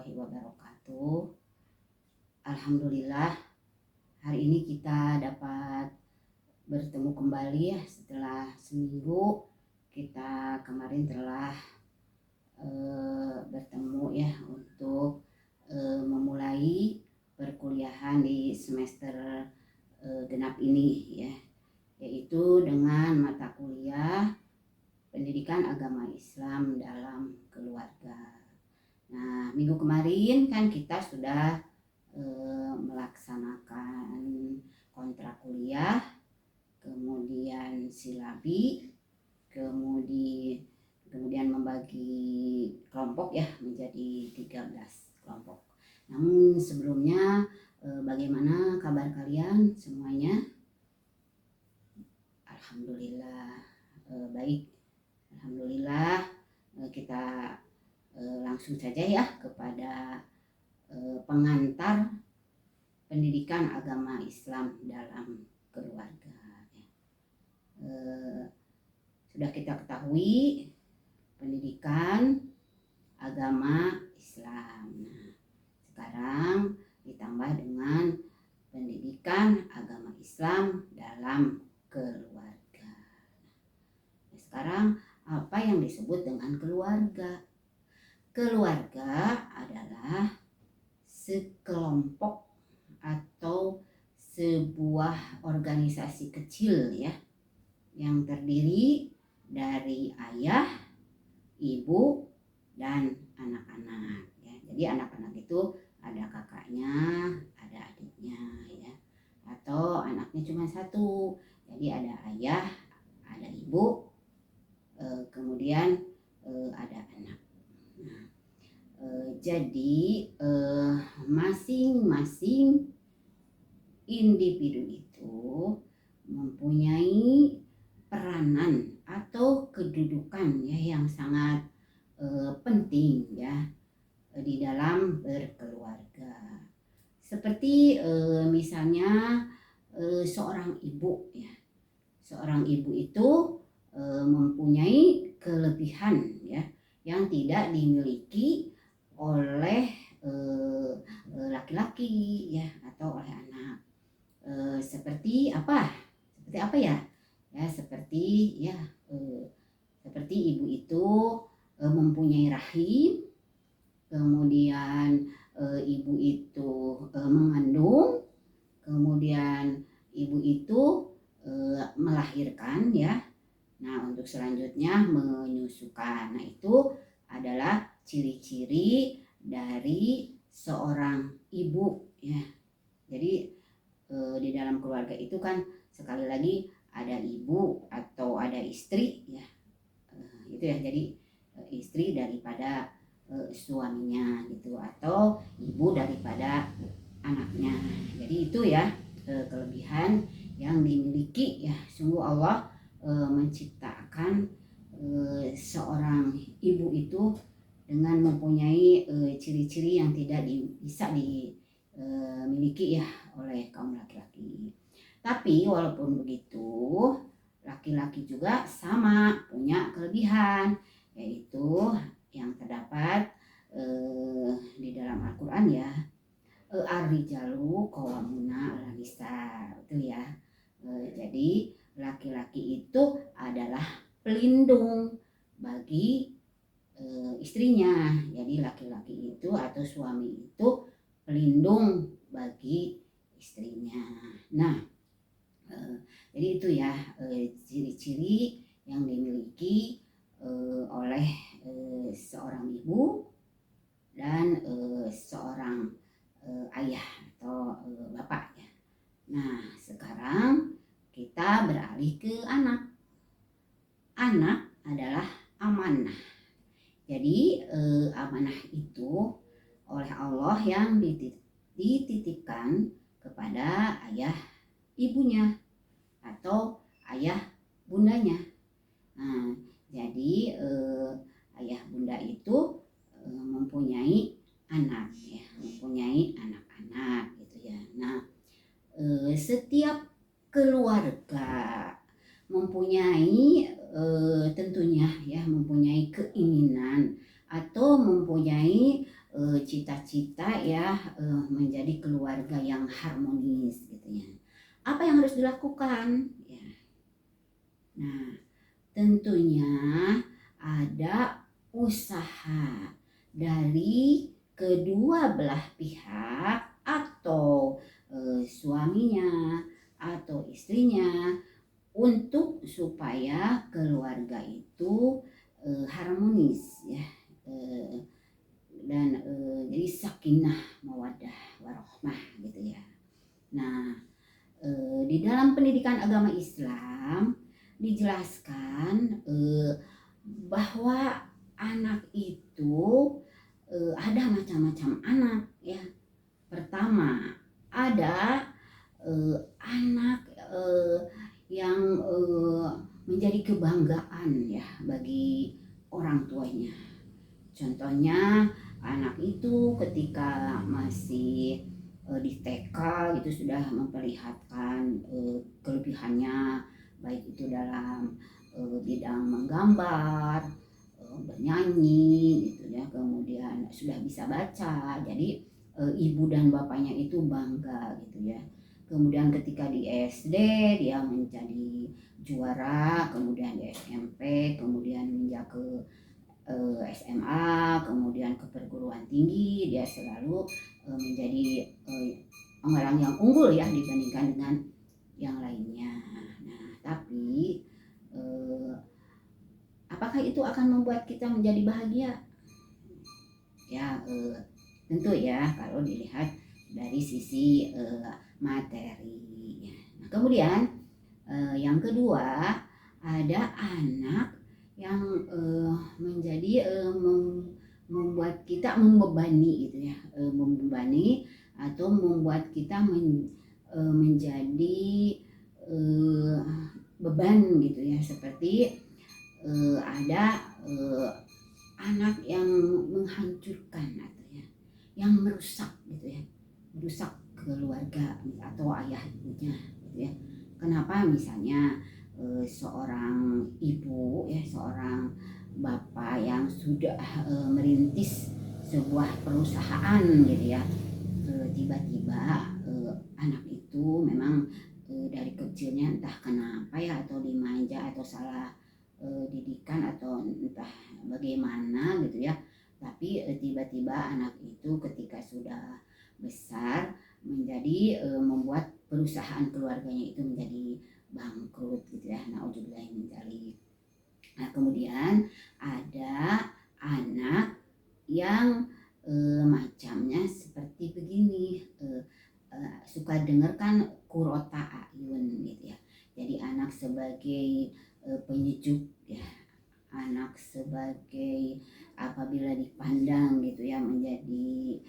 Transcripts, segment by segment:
warahmatullahi wabarakatuh. Alhamdulillah, hari ini kita dapat bertemu kembali ya setelah seminggu. Kita kemarin telah bertemu ya untuk memulai perkuliahan di semester genap ini ya, yaitu dengan mata kuliah Pendidikan Agama Islam dalam Keluarga. Nah, minggu kemarin kan kita sudah melaksanakan kontrak kuliah, kemudian silabi, kemudian membagi kelompok ya menjadi 13 kelompok. Namun sebelumnya bagaimana kabar kalian semuanya? Alhamdulillah baik. Alhamdulillah, kita langsung saja ya kepada pengantar pendidikan agama Islam dalam keluarga. Sudah kita ketahui pendidikan agama Islam. Nah, sekarang ditambah dengan pendidikan agama Islam dalam keluarga. Nah, sekarang apa yang disebut dengan keluarga? Keluarga adalah sekelompok atau sebuah organisasi kecil ya, yang terdiri dari ayah, ibu, dan anak-anak ya. Jadi anak-anak itu ada kakaknya, ada adiknya ya, atau anaknya cuma satu. Jadi ada ayah, ada ibu, kemudian ada anak. Nah, jadi masing-masing individu itu mempunyai peranan atau kedudukan ya yang sangat penting ya di dalam berkeluarga. Seperti misalnya seorang ibu ya. Seorang ibu itu mempunyai kelebihan ya yang tidak dimiliki oleh laki-laki ya atau oleh anak. Seperti apa? Seperti apa ya? Ya seperti ibu itu mempunyai rahim, kemudian ibu itu mengandung, kemudian ibu itu melahirkan ya. Nah, untuk selanjutnya menyusukan. Nah, itu adalah ciri-ciri dari seorang ibu ya. Jadi di dalam keluarga itu kan sekali lagi ada ibu atau ada istri ya. Itu ya, jadi istri daripada suaminya gitu, atau ibu daripada anaknya. Jadi itu ya kelebihan yang dimiliki ya. Sungguh Allah menciptakan seorang ibu itu dengan mempunyai ciri-ciri yang tidak bisa dimiliki ya oleh kaum laki-laki. Tapi walaupun begitu, laki-laki juga sama punya kelebihan, yaitu yang terdapat di dalam Al-Quran ya, ar-rijalu qawwamuna 'alan nisa, itu ya. Jadi laki-laki itu adalah pelindung bagi istrinya. Jadi laki-laki itu atau suami itu pelindung bagi istrinya. Nah, jadi itu ya ciri-ciri yang dimiliki oleh seorang ibu dan seorang ayah atau bapak ya. Nah, sekarang kita beralih ke anak. Anak adalah amanah. Jadi amanah itu oleh Allah yang dititipkan kepada ayah ibunya atau ayah bundanya. Nah, jadi ayah bunda itu mempunyai anak ya, mempunyai anak-anak gitu ya. Nah, setiap keluarga mempunyai tentunya ya mempunyai keinginan atau mempunyai cita-cita ya menjadi keluarga yang harmonis gitu ya. Apa yang harus dilakukan? Ya. Nah, tentunya ada usaha dari kedua belah pihak atau suaminya atau istrinya untuk supaya keluarga itu harmonis ya, dan jadi sakinah mawaddah warohmah gitu ya. Nah, di dalam pendidikan agama Islam dijelaskan bahwa anak itu ada macam-macam anak ya. Pertama, ada anak yang menjadi kebanggaan ya bagi orang tuanya. Contohnya anak itu ketika masih di TK itu sudah memperlihatkan kelebihannya, baik itu dalam bidang menggambar, bernyanyi gitu ya, kemudian sudah bisa baca. Jadi ibu dan bapaknya itu bangga gitu ya. Kemudian ketika di SD dia menjadi juara, kemudian di SMP, kemudian menjak ke SMA, kemudian ke perguruan tinggi, dia selalu menjadi orang yang unggul ya dibandingkan dengan yang lainnya. Nah, tapi apakah itu akan membuat kita menjadi bahagia? Ya, tentu ya kalau dilihat dari sisi materi. Nah, kemudian yang kedua ada anak yang menjadi membuat kita membebani gitu ya, membebani atau membuat kita menjadi beban gitu ya, seperti ada anak yang menghancurkan atau ya, yang merusak gitu ya, merusak keluarga atau ayah ibunya gitu ya. Kenapa? Misalnya seorang ibu ya, seorang bapak yang sudah merintis sebuah perusahaan gitu ya, tiba-tiba anak itu memang dari kecilnya entah kenapa ya, atau dimanja atau salah didikan atau entah bagaimana gitu ya, tapi tiba-tiba anak itu ketika sudah besar menjadi membuat perusahaan keluarganya itu menjadi bangkrut gitu ya. Nauzubillah min dzalik. Nah, kemudian ada anak yang macamnya seperti begini, suka dengarkan kurota ayun gitu ya. Jadi anak sebagai penyejuk ya, anak sebagai apabila dipandang gitu ya menjadi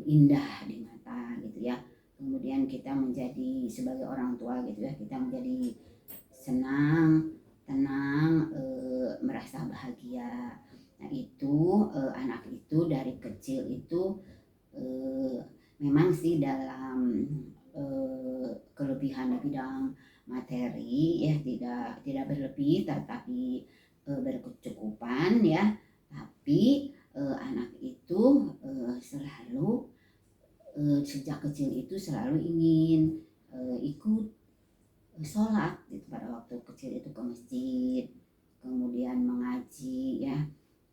indah di mata gitu ya. Kemudian kita menjadi sebagai orang tua gitu ya, kita menjadi senang, tenang, merasa bahagia. Nah itu anak itu dari kecil itu memang sih dalam kelebihan bidang materi ya tidak berlebih, tetapi berkecukupan ya. Tapi anak itu selalu sejak kecil itu selalu ingin ikut sholat gitu, pada waktu kecil itu ke masjid, kemudian mengaji ya,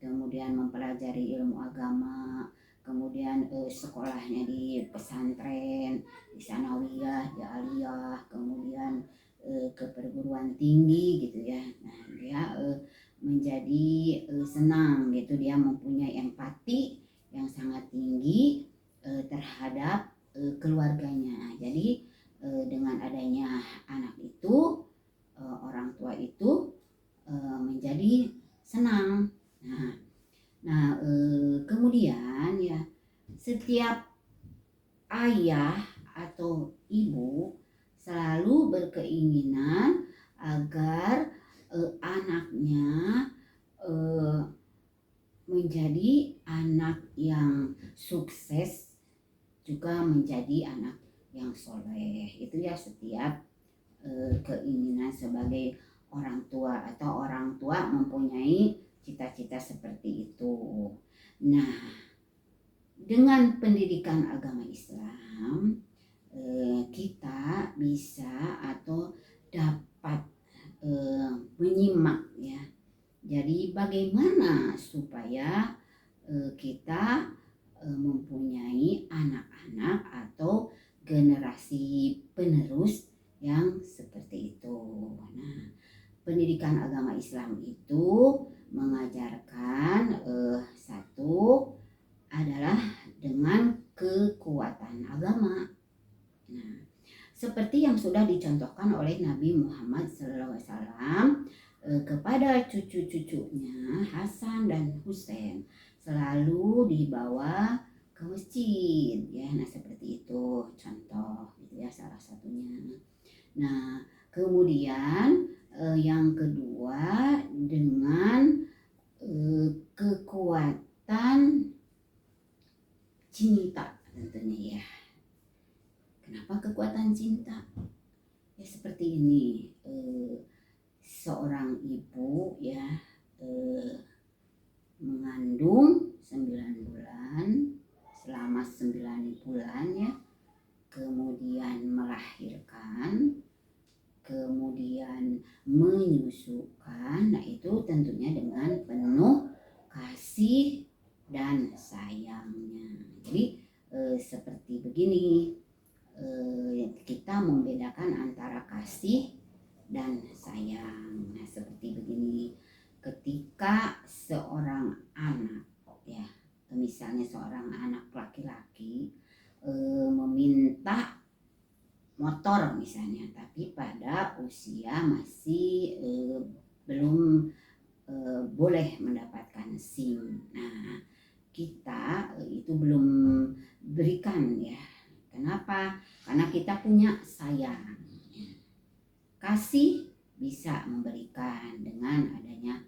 kemudian mempelajari ilmu agama, kemudian sekolahnya di pesantren, di sanawiyah, di aliyah, kemudian ke perguruan tinggi gitu ya. Nah dia menjadi senang gitu, dia mempunyai empati yang sangat tinggi terhadap keluarganya. Jadi dengan adanya anak itu orang tua itu menjadi senang. Nah, kemudian ya setiap ayah atau ibu selalu berkeinginan agar anaknya menjadi anak yang sukses, juga menjadi anak yang soleh. Itu ya setiap keinginan sebagai orang tua, atau orang tua mempunyai cita-cita seperti itu. Nah, Dengan pendidikan agama Islam, kita bisa atau dapat menyimak ya. Jadi bagaimana supaya kita mempunyai anak-anak atau generasi penerus yang seperti itu. Nah, pendidikan agama Islam itu mengajarkan satu adalah dengan kekuatan agama. Nah, seperti yang sudah dicontohkan oleh Nabi Muhammad SAW kepada cucu-cucunya Hasan dan Husain, selalu dibawa ke masjid ya. Nah, seperti itu contoh gitu ya, salah satunya. Nah, kemudian yang kedua dengan kekuatan cinta tentunya ya. Kenapa kekuatan cinta? Ya seperti ini, seorang ibu ya mengandung 9 bulan, selama 9 bulan ya, kemudian melahirkan, kemudian menyusukan. Nah, itu tentunya dengan penuh kasih dan sayangnya. Jadi seperti begini, kita membedakan antara kasih dan sayang. Nah, seperti begini, ketika seorang anak ya, misalnya seorang anak laki-laki meminta motor misalnya, tapi pada usia masih belum boleh mendapatkan SIM. Nah, kita itu belum berikan ya. Kenapa? Karena kita punya sayang. Kasih bisa memberikan dengan adanya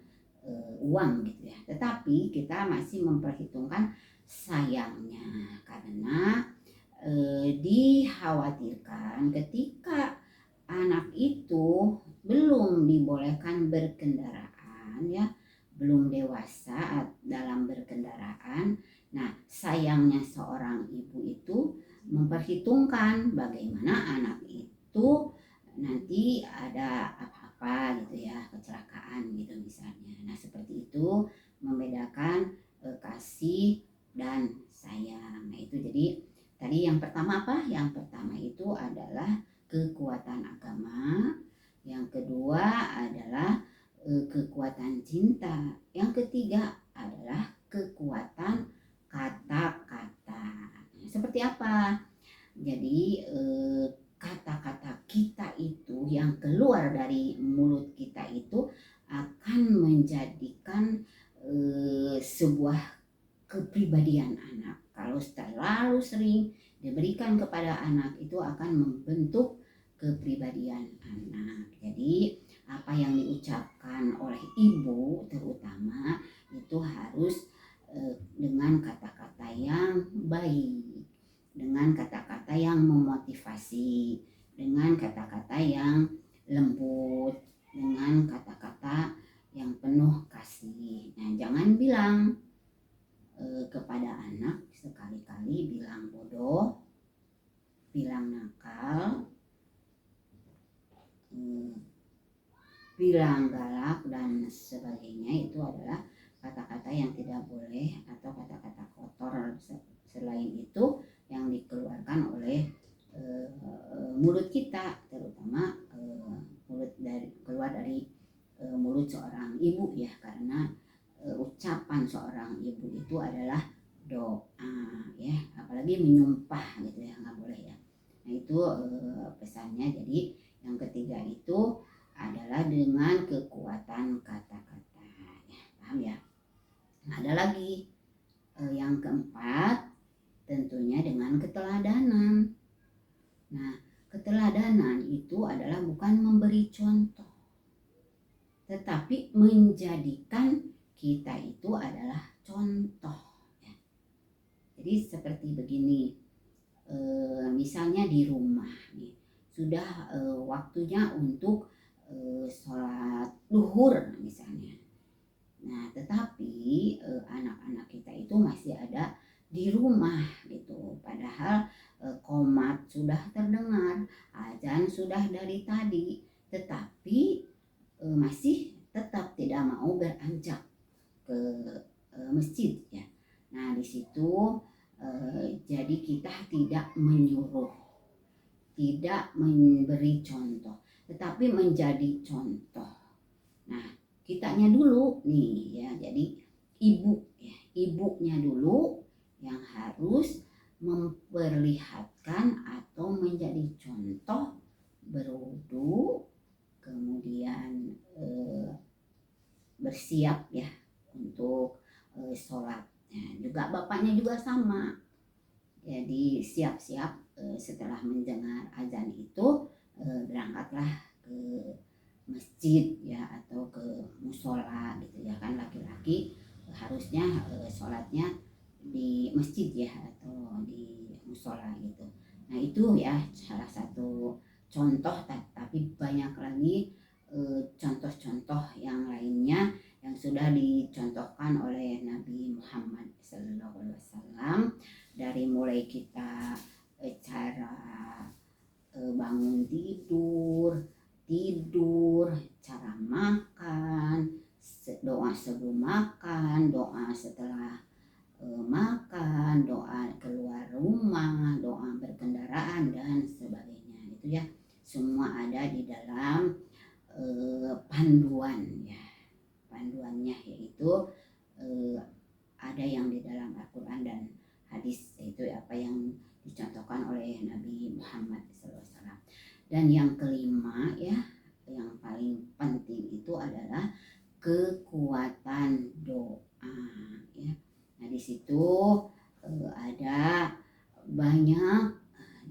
uang gitu ya. Tetapi kita masih memperhitungkan sayangnya, karena dikhawatirkan ketika anak itu belum dibolehkan berkendaraan ya, belum dewasa dalam berkendaraan. Nah, sayangnya seorang ibu itu memperhitungkan bagaimana anak itu nanti ada apa-apa gitu ya, kecelakaan gitu misalnya. Nah, seperti itu membedakan kasih dan sayang. Nah, itu jadi tadi yang pertama apa? Yang pertama itu adalah kekuatan agama. Yang kedua adalah kekuatan cinta. Yang ketiga adalah kekuatan kata-kata. Seperti apa? Jadi kata-kata kita itu yang keluar dari mulut kita itu akan menjadikan sebuah kepribadian anak. Kalau terlalu sering diberikan kepada anak, itu akan membentuk kepribadian anak. Jadi apa yang diucapkan oleh ibu terutama itu harus dengan kata-kata yang baik, dengan kata-kata yang memotivasi, dengan kata-kata yang lembut, dengan kata-kata yang penuh kasih. Nah, jangan bilang kepada anak sekali-kali bilang bodoh, bilang nakal, bilang galak dan sebagainya. Itu adalah kata-kata yang tidak boleh atau kata-kata kotor. Selain itu yang dikeluarkan oleh mulut kita, terutama keluar dari mulut seorang ibu ya, karena ucapan seorang ibu itu adalah doa ya, apalagi menyumpah gitu ya, nggak boleh ya. Nah, itu pesannya. Jadi yang ketiga itu adalah dengan kekuatan kata-kata ya, paham ya. Nah, ada lagi yang keempat tentunya dengan keteladanan. Nah, keteladanan itu adalah bukan memberi contoh, tetapi menjadikan kita itu adalah contoh ya. Jadi seperti begini, misalnya di rumah nih, sudah waktunya untuk sholat duhur misalnya. Nah, tetapi anak-anak kita itu masih ada di rumah gitu. Padahal qomat sudah terdengar, azan sudah dari tadi, tetapi masih tetap tidak mau beranjak ke masjid ya. Nah di situ jadi kita tidak menyuruh, tidak memberi contoh, tetapi menjadi contoh. Nah kitanya dulu nih ya, jadi ibunya dulu yang harus memperlihatkan atau menjadi contoh berwudu, kemudian bersiap ya untuk sholat. Nah, juga bapaknya juga sama. Jadi siap-siap setelah mendengar azan itu berangkatlah ke masjid ya atau ke musola gitu ya, kan laki-laki harusnya sholatnya di masjid ya atau di musola gitu. Nah itu ya salah satu contoh, tapi banyak lagi contoh-contoh yang lainnya yang sudah dicontohkan oleh Nabi Muhammad SAW, dari mulai kita cara bangun tidur, cara makan, doa sebelum makan, doa setelah makan, doa keluar rumah, doa berkendaraan dan sebagainya. Itu ya semua ada di dalam panduan ya. Panduannya yaitu ada yang di dalam Al-Quran dan hadis, yaitu apa yang dicontohkan oleh Nabi Muhammad SAW. Dan yang kelima ya, yang paling penting itu adalah kekuatan doa ya. Nah di situ ada banyak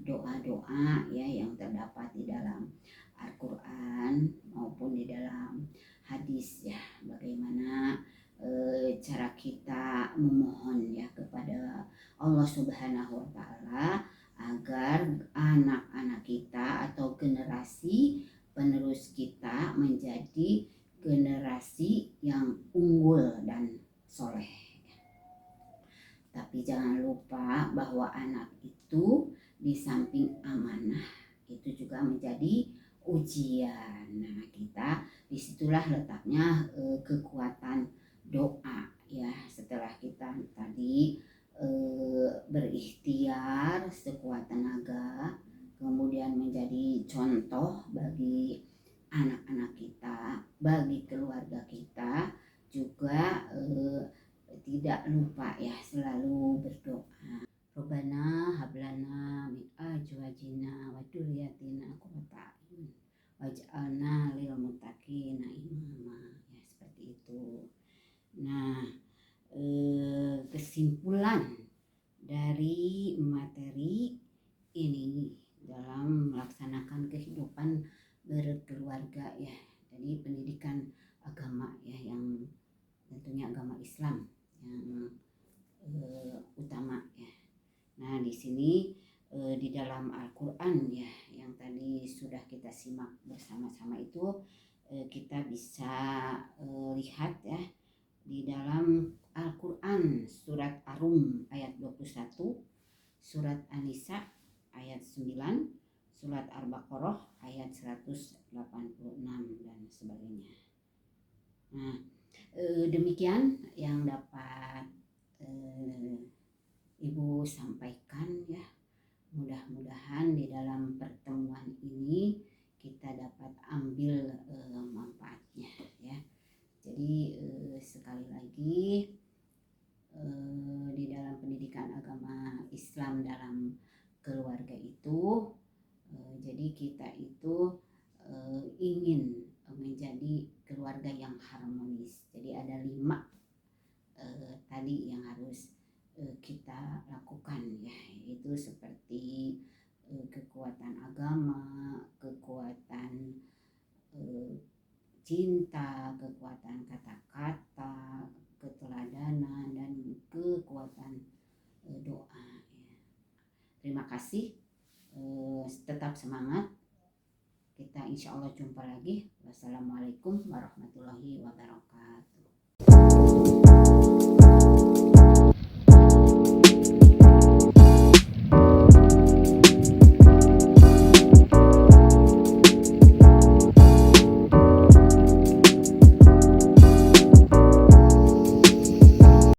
doa-doa ya yang terdapat di dalam Al-Quran maupun di dalam hadis ya, bagaimana cara kita memohon ya kepada Allah Subhanahu wa taala agar anak-anak kita atau generasi penerus kita menjadi generasi yang unggul dan soleh. Tapi jangan lupa bahwa anak itu di samping amanah itu juga menjadi ujian. Nah kita disitulah letaknya kekuatan doa ya. Setelah kita tadi berikhtiar sekuat tenaga, kemudian menjadi contoh bagi anak-anak kita, bagi keluarga kita, juga tidak lupa ya selalu berdoa. Robbana hablana min azwajina wa dzurriyyatina qurrata a'yun waj'alna lil muttaqina imama ya, seperti itu. Nah kesimpulan dari materi ini dalam melaksanakan kehidupan berkeluarga ya, jadi pendidikan agama ya, yang tentunya agama Islam yang utama ya. Nah di sini di dalam Al-Quran ya yang tadi sudah kita simak bersama-sama itu kita bisa lihat ya di dalam Al-Quran surat Ar-Rum ayat 21, surat An-Nisa ayat 9, surat Al-Baqarah ayat 186 dan sebagainya. Nah demikian yang dapat Ibu sampaikan ya. Mudah-mudahan di dalam pertemuan ini kita dapat ambil manfaatnya ya. Jadi sekali lagi di dalam pendidikan agama Islam dalam keluarga itu jadi kita itu ingin menjadi keluarga yang harmonis. Jadi ada 5 tadi yang harus kita lakukan ya, yaitu seperti kekuatan agama, kekuatan cinta, kekuatan kata-kata, keteladanan, dan kekuatan doa ya. Terima kasih, tetap semangat. Kita insya Allah jumpa lagi. Wassalamualaikum warahmatullahi wabarakatuh.